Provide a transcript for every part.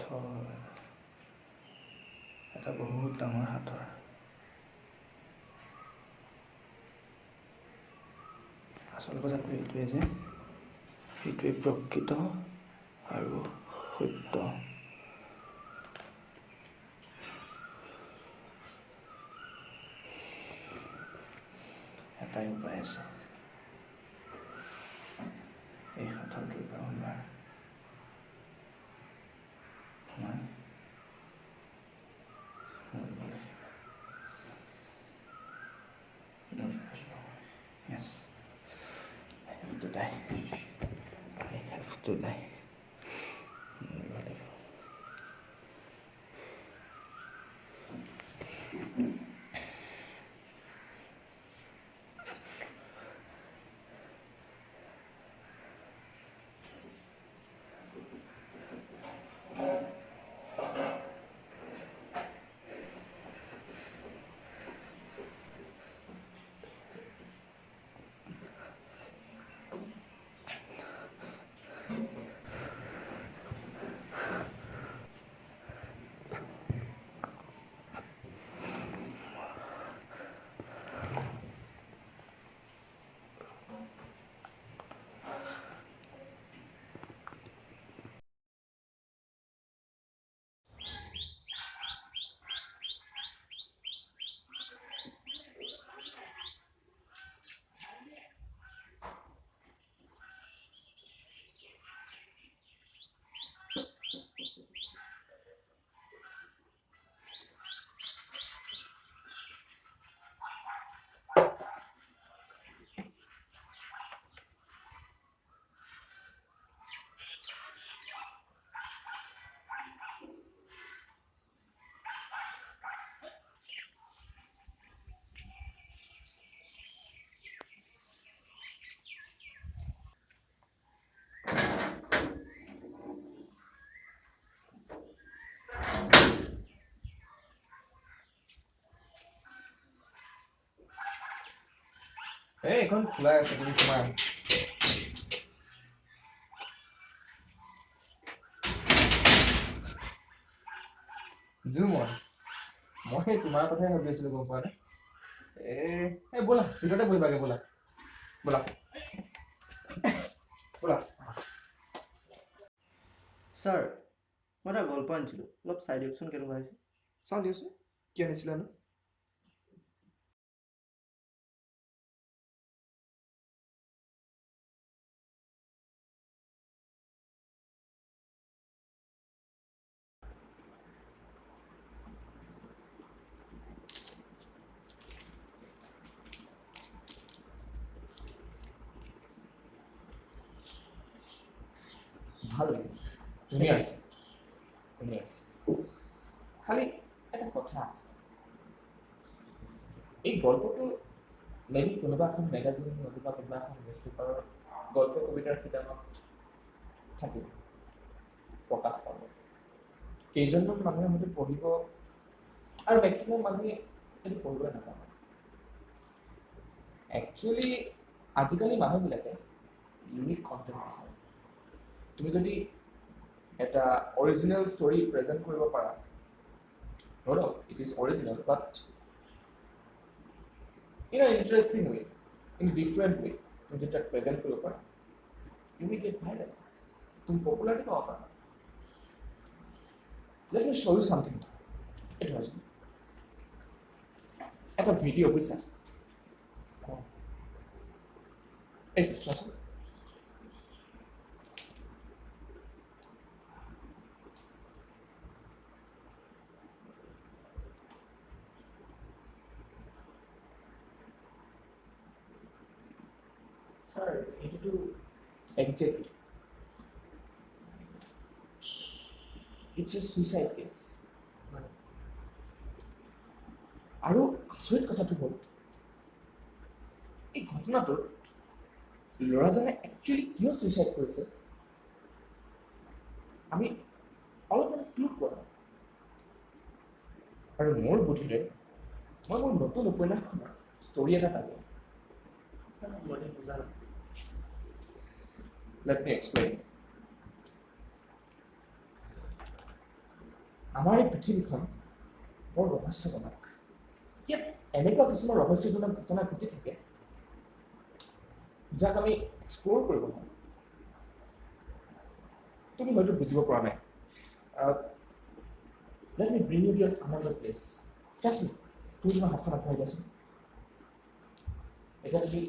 সাঁথৰ এটা বহুত ডাঙৰ সাঁথৰ আচল কথাটো এইটোৱে যে সেইটোৱে প্ৰকৃত আৰু সত্য এটাই উপায় আছে এই সাঁথৰটোৰ পৰা ওলোৱাৰ মই মৰিব লাগিব Yes, I have to die. I have to die. Hey, এখন খোলা আছে তুমি সোমাই মই তোমাৰ কথাই ভাবি আছিলো গম পোৱা নে ব'লা ভিতৰতে বহিবাগে ব'লা ব'লা ব'লা স্যাৰ মই এটা গল্প আনিছিলোঁ অলপ চাই দিয়কচোন কেনেকুৱা হৈছে চাওঁ দিয়কচোন কি আনিছিলানো ভাল লাগিছে ধুনীয়া আছে খালি এটা কথা এই গল্পটো মেবি কোনোবা এখন মেগাজিন নতুবা কোনোবা এখন নিউজ পেপাৰৰ গল্প কবিতাৰ কিতাপত থাকিব প্ৰকাশ পাব কেইজনমান মানুহে হয়তো পঢ়িব আৰু মেক্সিমাম মানুহে সেইটো পঢ়িবলৈ নাপাব একচুৱেলি আজিকালি মানুহবিলাকে ইউনিক কণ্টেণ্ট বিচাৰে তুমি যদি এটা অৰিজিনেল ষ্টৰি প্ৰেজেণ্ট কৰিব পাৰা no, it is original, but in an interesting way, in a different way, তুমি যেটা প্রেজেন্ট করতে পারো you will get viral. তুমি পপুলারিটি পাওয়া পারো let me show you something it was একটা ভিডিও বুঝছা এই চলো স্যার এটা তো exactly it's a suicide case আৰু আচৰিত কথাটো হ'ল এই ঘটনাটোত ল'ৰাজনে একচুৱেলি কিয় সুইচাইড কৰিছে আমি অলপমান ক্লু পোৱা নাই আৰু মোৰ বুদ্ধিৰে মই মোৰ নতুন উপন্যাসখনৰ ষ্টৰি এটা পালোঁ মই বুজা নাই Let me explain. আমাৰ এই পৃথিৱীখন বৰ ৰহস্যজনক। ইয়াত এনেকুৱা কিছুমান ৰহস্যজনক ঘটনা ঘটি থাকে যাক আমি এক্সপ্ল'ৰ কৰিব নোৱাৰোঁ। তুমি হয়তো বুজিব পৰা নাই। Let me bring you to another place. Just তুমি তোমাৰ হাতখন আগবঢ়াই দিয়াচোন। এতিয়া তুমি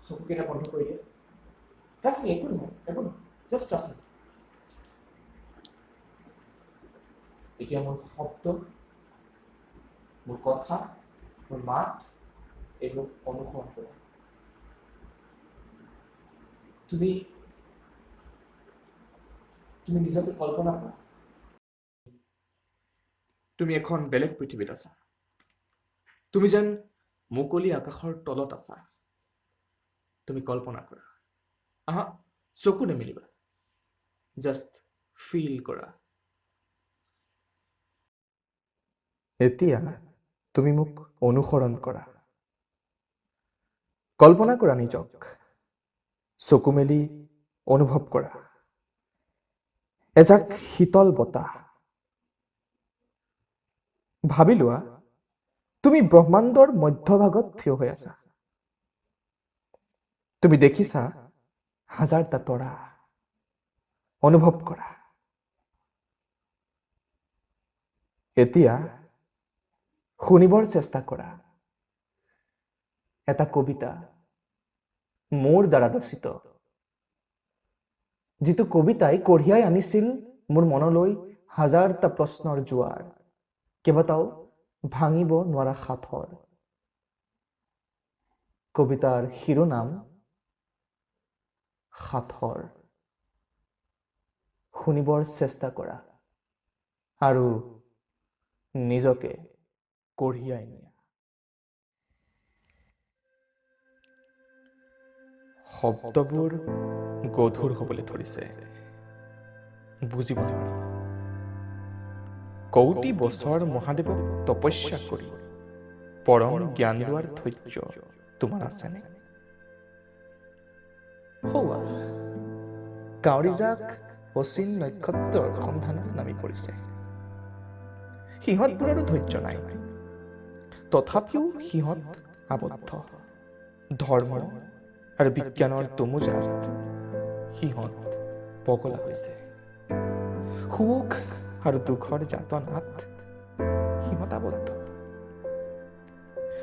চকুকেইটা বন্ধ কৰি দিয়া। Trust me, একো নহয়, একো নহয়। Just trust me. এতিয়া মোৰ শব্দ, মোৰ কথা, মোৰ মাত এইবোৰ অনুসৰণ কৰা। তুমি নিজকে কল্পনা কৰা তুমি এখন বেলেগ পৃথিৱীত আছা। তুমি যেন মুকলি আকাশৰ তলত আছা। তুমি কল্পনা কৰা। আহা, চকু নেমেলিবা, জাষ্ট ফিল কৰা। এতিয়া তুমি মোক অনুসৰণ কৰা। কল্পনা কৰা নিজক, চকু মেলি অনুভৱ কৰা। এজাক শীতল বতাহ। ভাবি লোৱা তুমি ব্ৰহ্মাণ্ডৰ মধ্যভাগত থিয় হৈ আছা। তুমি দেখিছা হাজাৰটা তৰা। অনুভৱ কৰা। এতিয়া শুনিবৰ চেষ্টা কৰা এটা কবিতা, মোৰ দ্বাৰা ৰচিত, যিটো কবিতাই কঢ়িয়াই আনিছিল মোৰ মনলৈ হাজাৰটা প্ৰশ্নৰ জোৱাৰ, কেইবাটাও ভাঙিব নোৱাৰা সাঁথৰ। কবিতাৰ শিৰোনাম সাঁথৰ। শুনিবৰ চেষ্টা কৰা আৰু নিজকে কঢ়িয়াই নিয়া। শব্দবোৰ গধুৰ হ'বলৈ ধৰিছে। বুজিব নোৱাৰি। কৌটি বছৰ মহাদেৱক তপস্যা কৰি পৰম জ্ঞান লোৱাৰ ধৈৰ্য তোমাৰ আছেনে? সৌৱা কাউৰীজাক অচিন নক্ষত্ৰৰ সন্ধানত নামি পৰিছে। সিহঁতবোৰৰো ধৈৰ্য নাই। তথাপিও সিহঁত আবদ্ধ। ধৰ্ম আৰু বিজ্ঞানৰ তোমোজাত সিহঁত পগলা হৈছে। সুখ আৰু দুখৰ যাতনাত সিহঁত আবদ্ধ।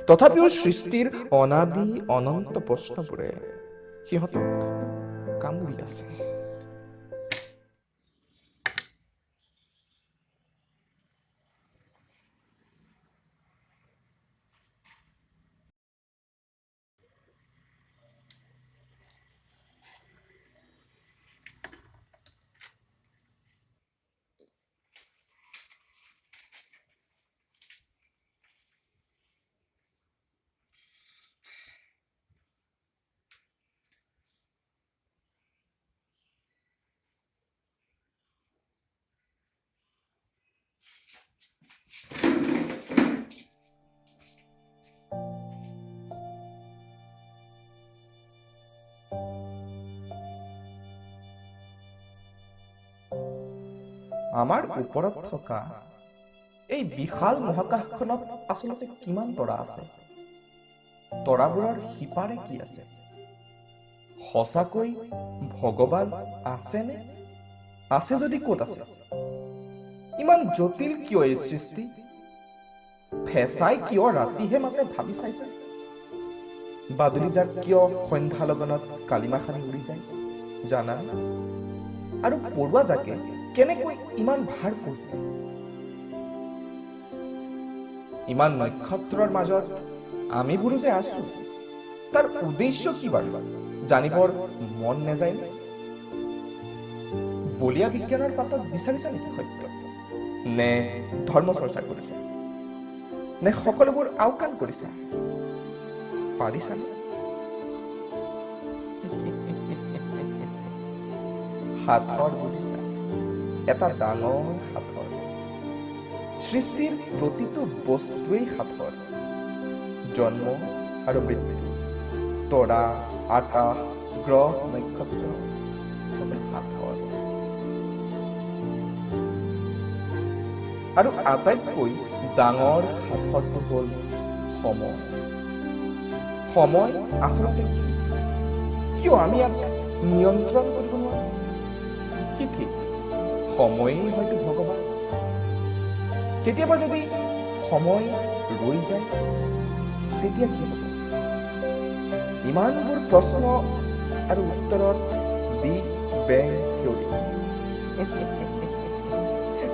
তথাপিও সৃষ্টিৰ অনাদি অনন্ত প্ৰশ্নবোৰে সিহঁতক কামুৰি আছে। আমাৰ ওপৰত থকা এই বিশাল মহাকাশখনত আচলতে কিমান তৰা আছে? তৰাবোৰৰ সিপাৰে কি আছে? সঁচাকৈ ভগৱান আছেনে? আছে যদি ক'ত আছে? ইমান জটিল কিয় এই সৃষ্টি? ফেঁচাই কিয় ৰাতিহে মাতে ভাবি চাইছে? বাদুলিজাক কিয় সন্ধ্যা লগনত কালিমা খানি উৰি যায় জানা? আৰু পৰুৱা জাকে কেনেকৈ ইমান ভাৰ কৰি? ইমান নক্ষত্ৰৰ মাজত আমিবোৰো যে আছো, তাৰ উদ্দেশ্য কি বাৰু জানিবৰ মন নেযায়? বলীয়া বিজ্ঞানৰ পাতত বিচাৰিছা নেকি সত্য? নে ধৰ্ম চৰ্চা কৰিছা? নে সকলোবোৰ আওকাণ কৰিছা? পাৰিছা? সাঁথৰ বুজিছা? এটা ডাঙৰ সাঁথৰ। সৃষ্টিৰ প্ৰতিটো বস্তুৱেই সাঁথৰ। জন্ম আৰু মৃত্যু, তৰা, আকাশ, গ্ৰহ, নক্ষত্ৰ সকলো সাঁথৰ। আৰু আটাইতকৈ ডাঙৰ সাফৰটো হ'ল সময়। সময় আচলতে কি? কিয় আমি ইয়াক নিয়ন্ত্ৰণ কৰিব নোৱাৰো? কি ঠিক, সময়েই হয়তো ভগৱান। কেতিয়াবা যদি সময় ৰৈ যায়, তেতিয়া কি হ'ব? ইমানবোৰ প্ৰশ্ন আৰু উত্তৰত বিগ বেং থিয়ৰী।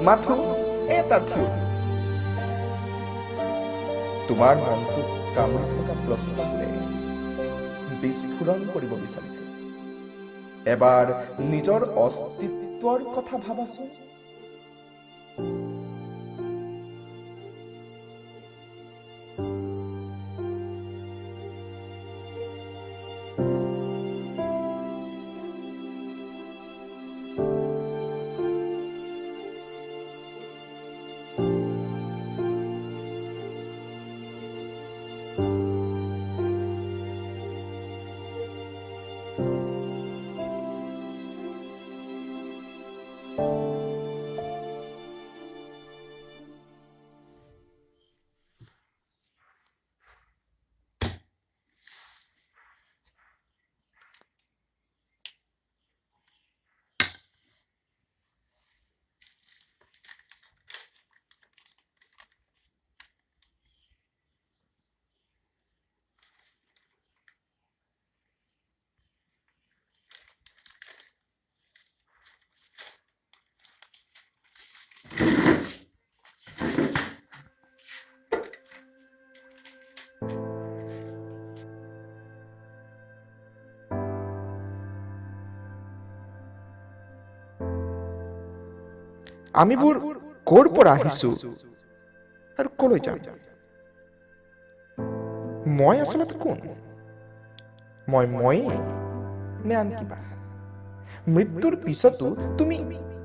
মাথো এটা থিয়ৰী। তোমাৰ মনটোক কামুৰি থকা প্ৰশ্নটোৱে বিস্ফোৰণ কৰিব বিচাৰিছে। এবাৰ নিজৰ অস্তিত্বৰ কথা ভাবাচোন। আমিবোৰ ক'ৰ পৰা আহিছো আৰু ক'লৈ যাম? মই আচলতে কোন? ময়েই নে আন কিবা? মৃত্যুৰ পিছতো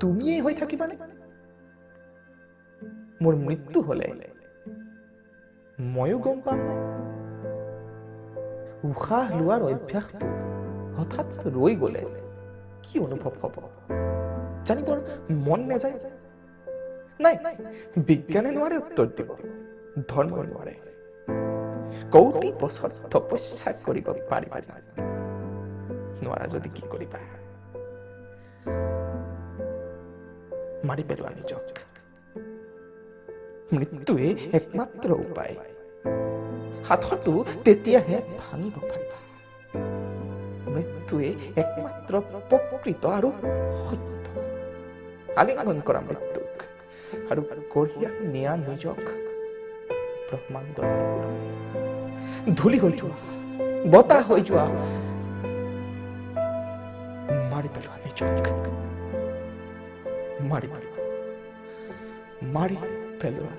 তুমিয়েই হৈ থাকিবানে? মোৰ মৃত্যু হলে ময়ো গম পাম। উশাহ লোৱাৰ অভ্যাসটো হঠাৎ ৰৈ গলে কি অনুভৱ হ'ব জানিবৰ মন নাযায়? নাই, বিজ্ঞানে নোৱাৰে উত্তৰ দিব, ধৰ্ম নোৱাৰে। কৌটি বছৰ তপস্যা কৰিব পাৰিবা জানো? নোৱাৰা যদি কি কৰিবা? মাৰি পেলোৱা নিজক। মৃত্যুৱে একমাত্ৰ উপায়। সাঁথৰটো তেতিয়াহে ভাঙিব পাৰিবা। মৃত্যুৱে একমাত্ৰ প্ৰকৃত আৰু সত্য। আলিঙ্গন কৰা মৃত্যুক আৰু কঢ়িয়াই নিয়া নিজক ব্ৰহ্মাণ্ডৰ ধূলি হৈ যোৱা, বতাহ হৈ যোৱা, মাৰি পেলোৱা নিজক। মাৰি পেলোৱা